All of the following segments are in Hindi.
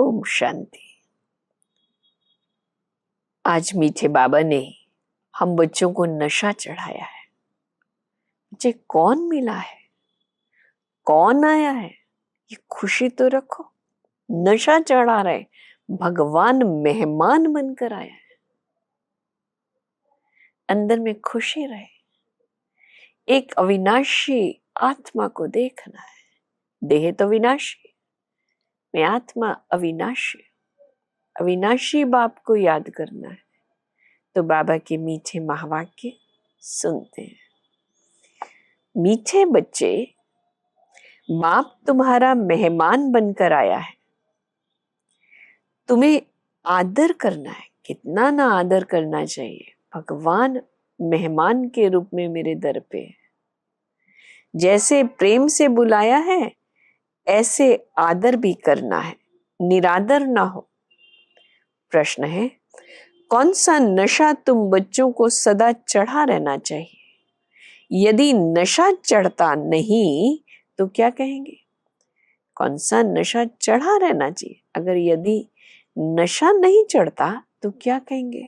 ओम शांति। आज मीठे बाबा ने हम बच्चों को नशा चढ़ाया है। मुझे कौन मिला है, कौन आया है, ये खुशी तो रखो। नशा चढ़ा रहे, भगवान मेहमान बनकर आया है। अंदर में खुशी रहे। एक अविनाशी आत्मा को देखना है। देह तो विनाशी, मैं आत्मा अविनाशी। अविनाशी बाप को याद करना है तो बाबा के मीठे महावाक्य सुनते हैं। मीठे बच्चे, बाप तुम्हारा मेहमान बनकर आया है, तुम्हें आदर करना है। कितना ना आदर करना चाहिए। भगवान मेहमान के रूप में मेरे दर पे है। जैसे प्रेम से बुलाया है ऐसे आदर भी करना है, निरादर ना हो। प्रश्न है, कौन सा नशा तुम बच्चों को सदा चढ़ा रहना चाहिए? यदि नशा चढ़ता नहीं तो क्या कहेंगे? कौन सा नशा चढ़ा रहना चाहिए? अगर यदि नशा नहीं चढ़ता तो क्या कहेंगे?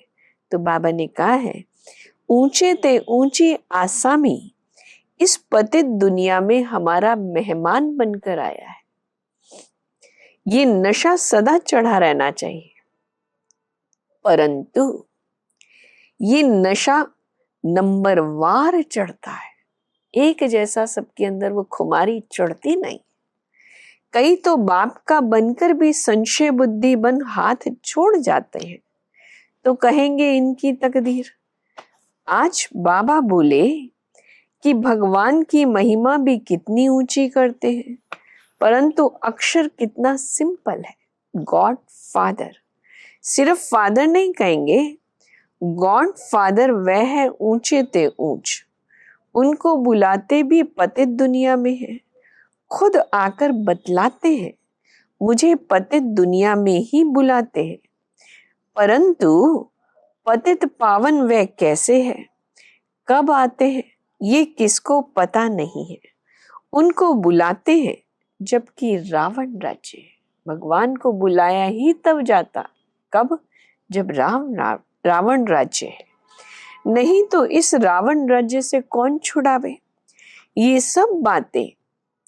तो बाबा ने कहा है, ऊंचे ते ऊंची आसामी इस पतित दुनिया में हमारा मेहमान बनकर आया है। ये नशा सदा चढ़ा रहना चाहिए, परंतु ये नशा नंबरवार चढ़ता है। एक जैसा सबके अंदर वो खुमारी चढ़ती नहीं। कई तो बाप का बनकर भी संशय बुद्धि बन हाथ छोड़ जाते हैं तो कहेंगे इनकी तकदीर। आज बाबा बोले कि भगवान की महिमा भी कितनी ऊंची करते हैं, परंतु अक्षर कितना सिंपल है। गॉड फादर, सिर्फ फादर नहीं कहेंगे, गॉड फादर वह है ऊंचे ते ऊंच। उनको बुलाते भी पतित दुनिया में है, खुद आकर बतलाते हैं मुझे पतित दुनिया में ही बुलाते हैं। परंतु पतित पावन वह कैसे है, कब आते हैं, ये किसको पता नहीं है। उनको बुलाते हैं जबकि रावण राज्य है। भगवान को बुलाया ही तब जाता, कब? जब रावण राज्य है। नहीं तो इस रावण राज्य से कौन छुड़ावे? ये सब बातें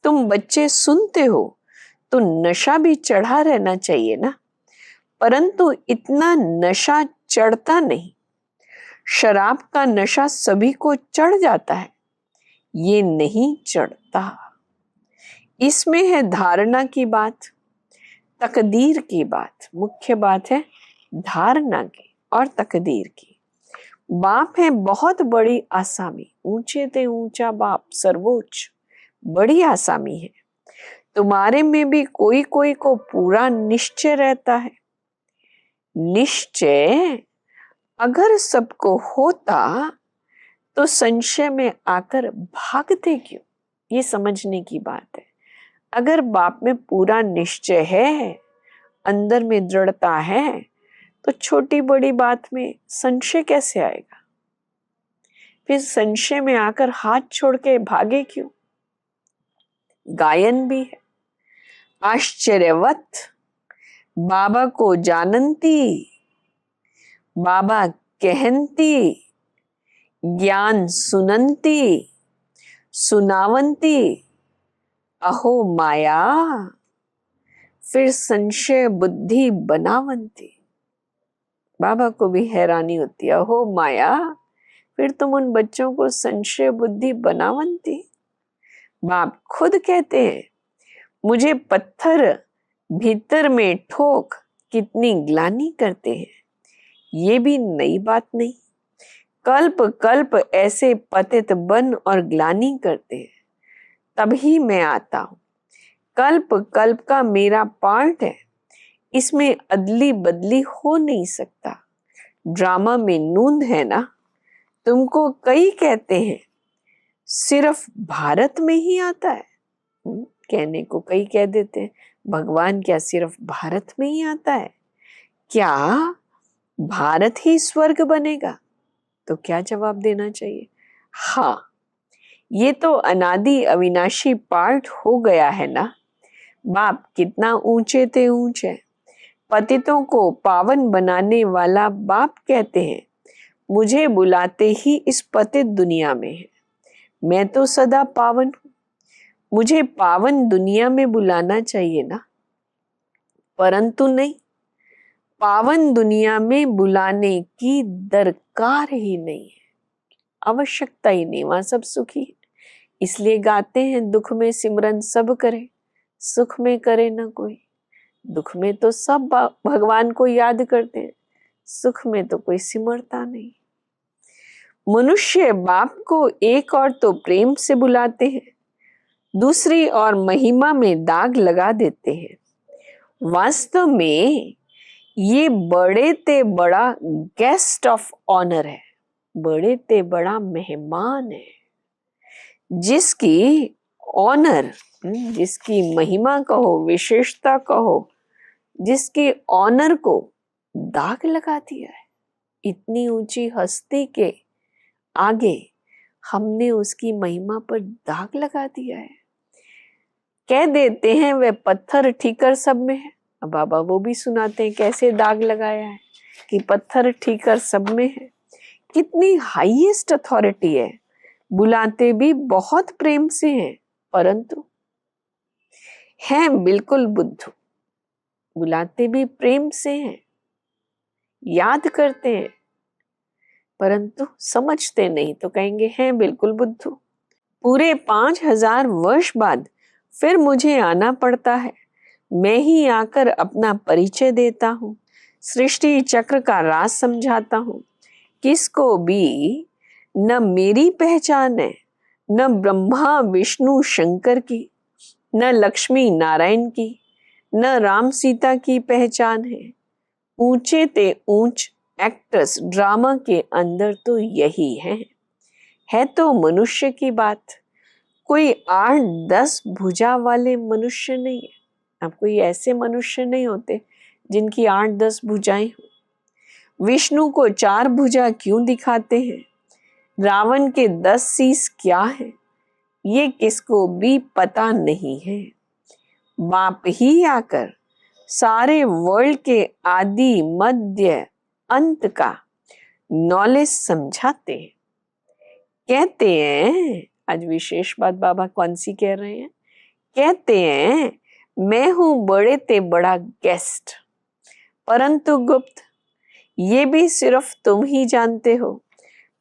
तुम बच्चे सुनते हो तो नशा भी चढ़ा रहना चाहिए ना, परंतु इतना नशा चढ़ता नहीं। शराब का नशा सभी को चढ़ जाता है, ये नहीं चढ़ता। इसमें है धारणा की बात, तकदीर की बात। मुख्य बात है धारणा की और तकदीर की। बाप है बहुत बड़ी आसामी, ऊंचे ते ऊंचा बाप, सर्वोच्च बड़ी आसामी है। तुम्हारे में भी कोई कोई को पूरा निश्चय रहता है। निश्चय अगर सबको होता तो संशय में आकर भागते क्यों? ये समझने की बात है। अगर बाप में पूरा निश्चय है, अंदर में दृढ़ता है, तो छोटी बड़ी बात में संशय कैसे आएगा? फिर संशय में आकर हाथ छोड़ के भागे क्यों? गायन भी है, आश्चर्यवत बाबा को जानती, बाबा कहती, ज्ञान सुनंती, सुनावंती, अहो माया, फिर संशय बुद्धि बनावंती। बाबा को भी हैरानी होती है, अहो माया, फिर तुम उन बच्चों को संशय बुद्धि बनावंती। बाप खुद कहते हैं, मुझे पत्थर भीतर में ठोक कितनी ग्लानि करते हैं। ये भी नई बात नहीं। कल्प कल्प ऐसे पतित बन और ग्लानि करते हैं, तभी मैं आता हूं। कल्प कल्प का मेरा पार्ट है, इसमें अदली बदली हो नहीं सकता। ड्रामा में नूंद है ना। तुमको कई कहते हैं सिर्फ भारत में ही आता है। कहने को कई कह देते हैं, भगवान क्या सिर्फ भारत में ही आता है? क्या भारत ही स्वर्ग बनेगा? तो क्या जवाब देना चाहिए? हाँ, ये तो अनादि अविनाशी पार्ट हो गया है ना। बाप कितना ऊंचे थे ऊंचे, पतितों को पावन बनाने वाला बाप कहते हैं, मुझे बुलाते ही इस पतित दुनिया में है। मैं तो सदा पावन हूँ, मुझे पावन दुनिया में बुलाना चाहिए ना, परंतु नहीं, पावन दुनिया में बुलाने की दरकार ही नहीं है, आवश्यकता ही नहीं, वहां सब सुखी है। इसलिए गाते हैं, दुख में सिमरन सब करे, सुख में करे ना कोई। दुख में तो सब भगवान को याद करते हैं, सुख में तो कोई सिमरता नहीं। मनुष्य बाप को एक और तो प्रेम से बुलाते हैं, दूसरी और महिमा में दाग लगा देते हैं। वास्तव में ये बड़े ते बड़ा गेस्ट ऑफ ऑनर है, बड़े ते बड़ा मेहमान है, जिसकी ऑनर, जिसकी महिमा कहो, विशेषता कहो, जिसके ऑनर को दाग लगा दिया है। इतनी ऊंची हस्ती के आगे हमने उसकी महिमा पर दाग लगा दिया है। कह देते हैं वह पत्थर ठीकर सब में है। अब बाबा वो भी सुनाते हैं कैसे दाग लगाया है कि पत्थर ठीकर सब में है। कितनी हाईएस्ट अथॉरिटी है, बुलाते भी बहुत प्रेम से हैं, परंतु हैं बिल्कुल बुद्धू, बुलाते भी प्रेम से हैं, याद करते हैं, परंतु समझते नहीं, तो कहेंगे हैं बिल्कुल बुद्धू। पूरे 5000 वर्ष बाद फिर मुझे आना पड़ता है, मैं ही आकर अपना परिचय देता हूँ, सृष्टि चक्र का राज समझाता हूँ। किसको भी न मेरी पहचान है, न ब्रह्मा विष्णु शंकर की, न लक्ष्मी नारायण की, न राम सीता की पहचान है। ऊंचे ते ऊंच एक्टर्स ड्रामा के अंदर तो यही है तो मनुष्य की बात, कोई 8-10 भुजा वाले मनुष्य नहीं है। अब कोई ऐसे मनुष्य नहीं होते जिनकी 8-10 भुजाएं हो। विष्णु को 4 भुजा क्यों दिखाते हैं, रावण के 10 शीश क्या है, ये किसको भी पता नहीं है। बाप ही आकर सारे वर्ल्ड के आदि मध्य अंत का नॉलेज समझाते हैं। कहते हैं, आज विशेष बात बाबा कौन सी कह रहे हैं, कहते हैं मैं हूं बड़े ते बड़ा गेस्ट, परंतु गुप्त, ये भी सिर्फ तुम ही जानते हो,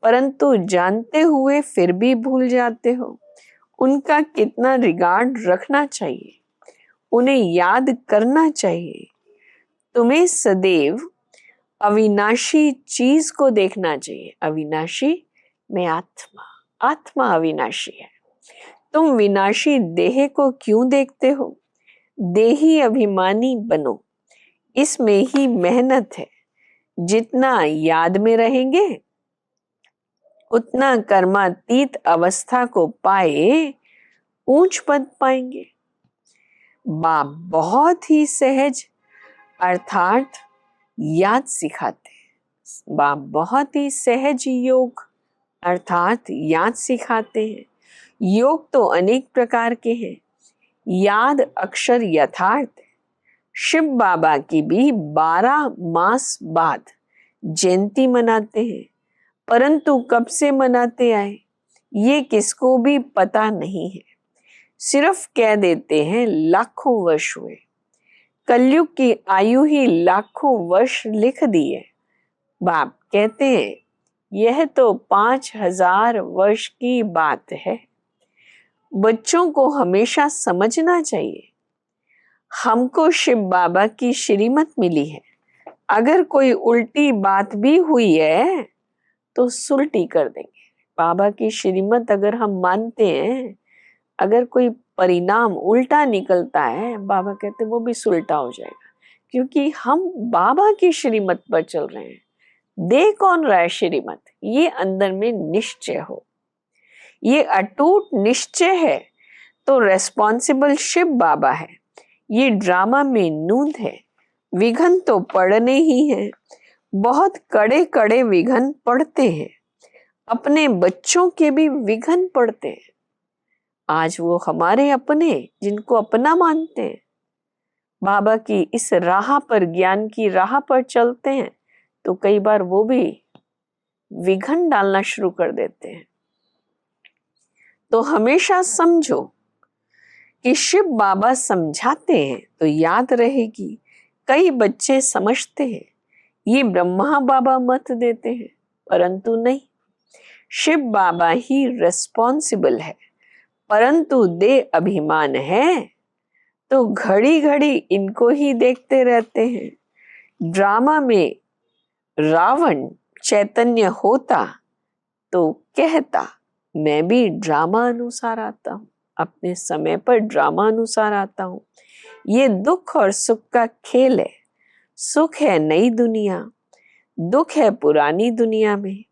परंतु जानते हुए फिर भी भूल जाते हो। उनका कितना रिगार्ड रखना चाहिए, उन्हें याद करना चाहिए। तुम्हें सदैव अविनाशी चीज को देखना चाहिए। अविनाशी में आत्मा, आत्मा अविनाशी है। तुम विनाशी देह को क्यों देखते हो, देही अभिमानी बनो, इसमें ही मेहनत है। जितना याद में रहेंगे उतना कर्मातीत अवस्था को पाए ऊंच पद पाएंगे। बाप बहुत ही सहज अर्थात याद सिखाते हैं। बाप बहुत ही सहज योग अर्थात याद सिखाते हैं। योग तो अनेक प्रकार के हैं, याद अक्षर यथार्थ है। शिव बाबा की भी 12 मास बाद जयंती मनाते हैं, परंतु कब से मनाते आए ये किसको भी पता नहीं है। सिर्फ कह देते हैं लाखों वर्ष हुए। कलयुग की आयु ही लाखों वर्ष लिख दी है। बाप कहते हैं यह तो 5000 वर्ष की बात है। बच्चों को हमेशा समझना चाहिए, हमको शिव बाबा की श्रीमत मिली है। अगर कोई उल्टी बात भी हुई है तो सुलटी कर देंगे। बाबा की श्रीमत अगर हम मानते हैं, अगर कोई परिणाम उल्टा निकलता है, बाबा कहते हैं वो भी सुलटा हो जाएगा, क्योंकि हम बाबा की श्रीमत पर चल रहे हैं। दे कौन रहा है श्रीमत, ये अंदर में निश्चय हो, ये अटूट निश्चय है तो रेस्पॉन्सिबल शिव बाबा है। ये ड्रामा में नूंद है, विघन तो पड़ने ही है। बहुत कड़े कड़े विघन पड़ते हैं, अपने बच्चों के भी विघन पड़ते हैं। आज वो हमारे अपने जिनको अपना मानते हैं, बाबा की इस राह पर, ज्ञान की राह पर चलते हैं तो कई बार वो भी विघन डालना शुरू कर देते हैं। तो हमेशा समझो कि शिव बाबा समझाते हैं तो याद रहेगी। कई बच्चे समझते हैं ये ब्रह्मा बाबा मत देते हैं, परंतु नहीं, शिव बाबा ही रिस्पॉन्सिबल है, परंतु दे अभिमान है तो घड़ी घड़ी इनको ही देखते रहते हैं। ड्रामा में रावण चैतन्य होता तो कहता मैं भी ड्रामा अनुसार आता हूँ, अपने समय पर ड्रामा अनुसार आता हूँ। ये दुख और सुख का खेल है। सुख है नई दुनिया, दुख है पुरानी दुनिया में।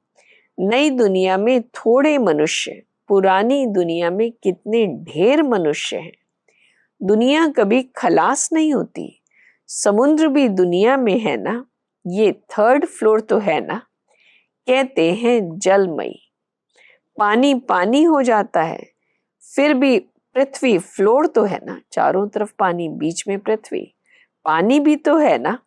नई दुनिया में थोड़े मनुष्य, पुरानी दुनिया में कितने ढेर मनुष्य हैं। दुनिया कभी खलास नहीं होती। समुद्र भी दुनिया में है ना, ये 3rd फ्लोर तो है ना। कहते हैं जलमयी, पानी पानी हो जाता है, फिर भी पृथ्वी फ्लोर तो है ना, चारों तरफ पानी, बीच में पृथ्वी, पानी भी तो है ना।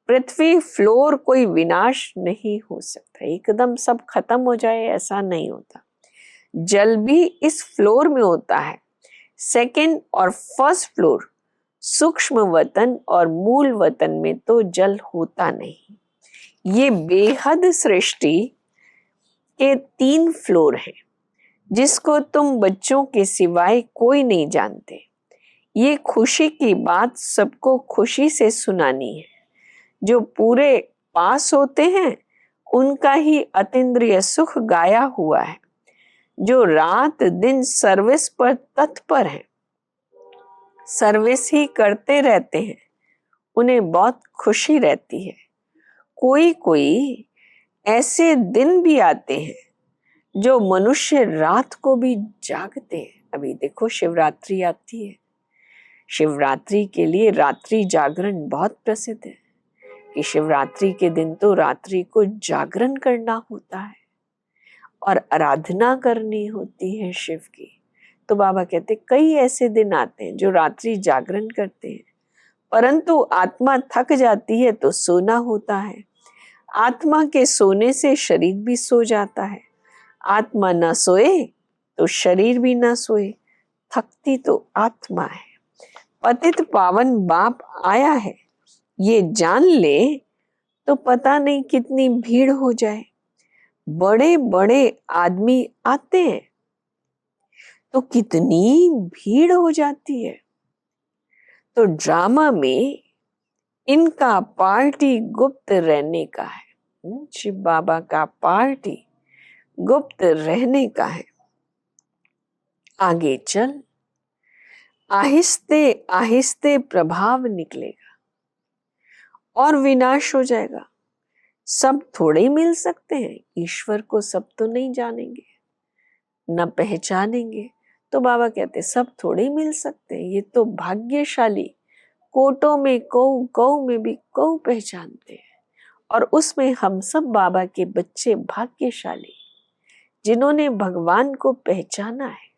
पृथ्वी फ्लोर कोई विनाश नहीं हो सकता, एकदम सब खत्म हो जाए ऐसा नहीं होता। जल भी इस फ्लोर में होता है। 2nd और 1st फ्लोर, सूक्ष्म वतन और मूल वतन में तो जल होता नहीं। ये बेहद सृष्टि के 3 फ्लोर हैं जिसको तुम बच्चों के सिवाय कोई नहीं जानते। ये खुशी की बात सबको खुशी से सुनानी है। जो पूरे पास होते हैं उनका ही अतीन्द्रिय सुख गाया हुआ है। जो रात दिन सर्विस पर तत्पर हैं, सर्विस ही करते रहते हैं, उन्हें बहुत खुशी रहती है। कोई कोई ऐसे दिन भी आते हैं जो मनुष्य रात को भी जागते हैं। अभी देखो शिवरात्रि आती है, शिवरात्रि के लिए रात्रि जागरण बहुत प्रसिद्ध है कि शिवरात्रि के दिन तो रात्रि को जागरण करना होता है और आराधना करनी होती है शिव की। तो बाबा कहते कई ऐसे दिन आते हैं जो रात्रि जागरण करते हैं, परंतु आत्मा थक जाती है तो सोना होता है। आत्मा के सोने से शरीर भी सो जाता है। आत्मा ना सोए तो शरीर भी ना सोए, थकती तो आत्मा है। पतित पावन बाप आया है ये जान ले तो पता नहीं कितनी भीड़ हो जाए। बड़े बड़े आदमी आते हैं तो कितनी भीड़ हो जाती है। तो ड्रामा में इनका पार्टी गुप्त रहने का है। शिव बाबा का पार्टी गुप्त रहने का है। आगे चल, आहिस्ते आहिस्ते प्रभाव निकलेगा और विनाश हो जाएगा। सब थोड़े ही मिल सकते हैं, ईश्वर को सब तो नहीं जानेंगे न पहचानेंगे। तो बाबा कहते सब थोड़े ही मिल सकते हैं, ये तो भाग्यशाली कोटों में कौ, कौ में भी कौ पहचानते हैं। और उसमें हम सब बाबा के बच्चे भाग्यशाली जिन्होंने भगवान को पहचाना है।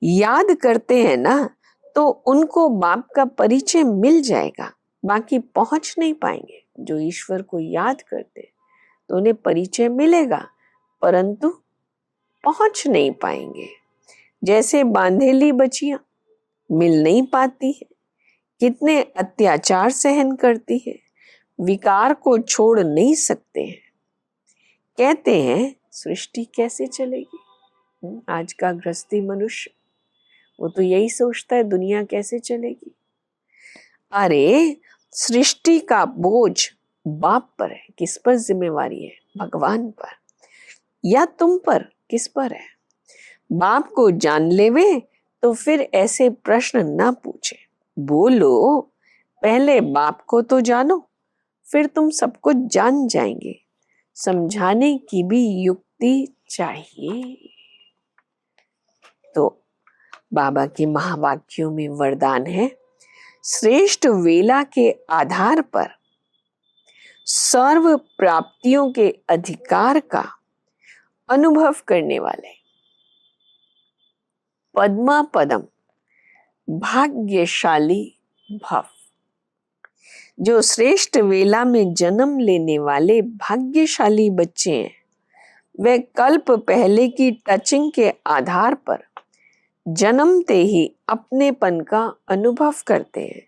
याद करते हैं ना तो उनको बाप का परिचय मिल जाएगा, बाकी पहुंच नहीं पाएंगे। जो ईश्वर को याद करते तो उन्हें परिचय मिलेगा, परंतु पहुंच नहीं पाएंगे। जैसे बांधेली बच्चियां मिल नहीं पाती है, कितने अत्याचार सहन करती है, विकार को छोड़ नहीं सकते हैं। कहते हैं सृष्टि कैसे चलेगी। आज का गृहस्थी मनुष्य वो तो यही सोचता है दुनिया कैसे चलेगी। अरे सृष्टि का बोझ बाप पर है, किस पर जिम्मेवारी है? भगवान पर या तुम पर? किस पर है? बाप को जान लेवे तो फिर ऐसे प्रश्न ना पूछे। बोलो पहले बाप को तो जानो, फिर तुम सबको जान जाएंगे। समझाने की भी युक्ति चाहिए। तो बाबा के महावाक्यों में वरदान है, श्रेष्ठ वेला के आधार पर सर्व प्राप्तियों के अधिकार का अनुभव करने वाले पद्मा पदम भाग्यशाली भव। जो श्रेष्ठ वेला में जन्म लेने वाले भाग्यशाली बच्चे हैं, वे कल्प पहले की टचिंग के आधार पर जन्मते ही अपनेपन का अनुभव करते हैं।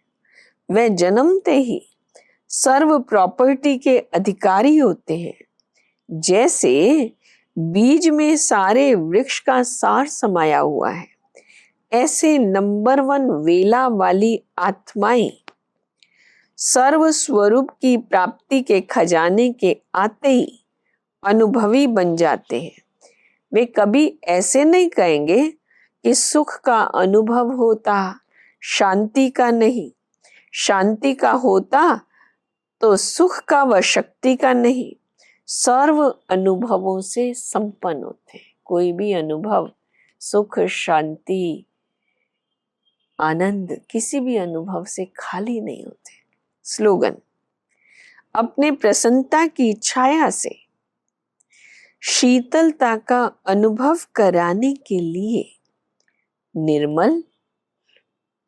वे जन्मते ही सर्व प्रॉपर्टी के अधिकारी होते हैं। जैसे बीज में सारे वृक्ष का सार समाया हुआ है, ऐसे नंबर 1 वेला वाली आत्माएं सर्व स्वरूप की प्राप्ति के खजाने के आते ही अनुभवी बन जाते हैं। वे कभी ऐसे नहीं कहेंगे कि सुख का अनुभव होता, शांति का नहीं, शांति का होता तो सुख का व शक्ति का नहीं। सर्व अनुभवों से संपन्न होते हैं। कोई भी अनुभव, सुख, शांति, आनंद, किसी भी अनुभव से खाली नहीं होते। स्लोगन: अपने प्रसन्नता की छाया से शीतलता का अनुभव कराने के लिए निर्मल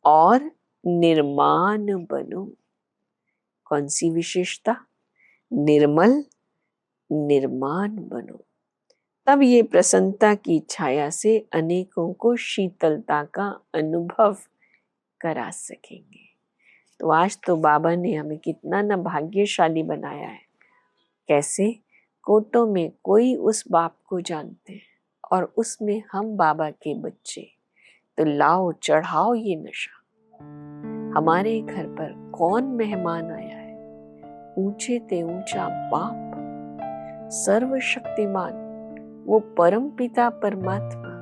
और निर्माण बनो। कौन सी विशेषता? निर्मल, निर्माण बनो। तब ये प्रसन्नता की छाया से अनेकों को शीतलता का अनुभव करा सकेंगे। तो आज तो बाबा ने हमें कितना न भाग्यशाली बनाया है। कैसे? कोटों में कोई उस बाप को जानते हैं और उसमें हम बाबा के बच्चे। तो लाओ, चढ़ाओ ये नशा। हमारे घर पर कौन मेहमान आया है? ऊंचे ते ऊंचा बाप, सर्वशक्तिमान, वो परम पिता परमात्मा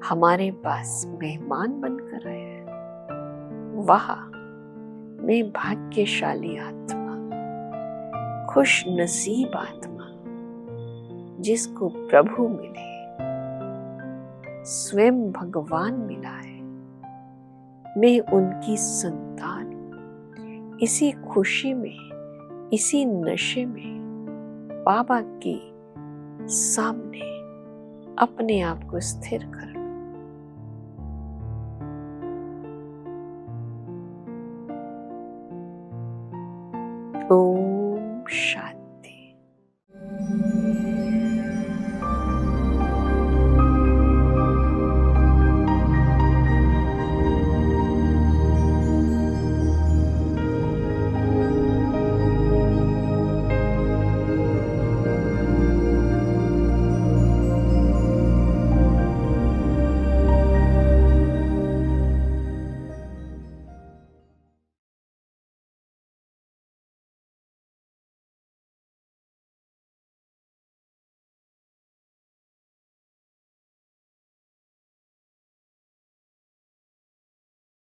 हमारे पास मेहमान बनकर आया है। वाह, मैं भाग्यशाली आत्मा, खुश नसीब आत्मा, जिसको प्रभु मिले, स्वयं भगवान मिला है। मैं उनकी संतान हूं। इसी खुशी में, इसी नशे में बाबा के सामने अपने आप को स्थिर कर लो। ओम शांति।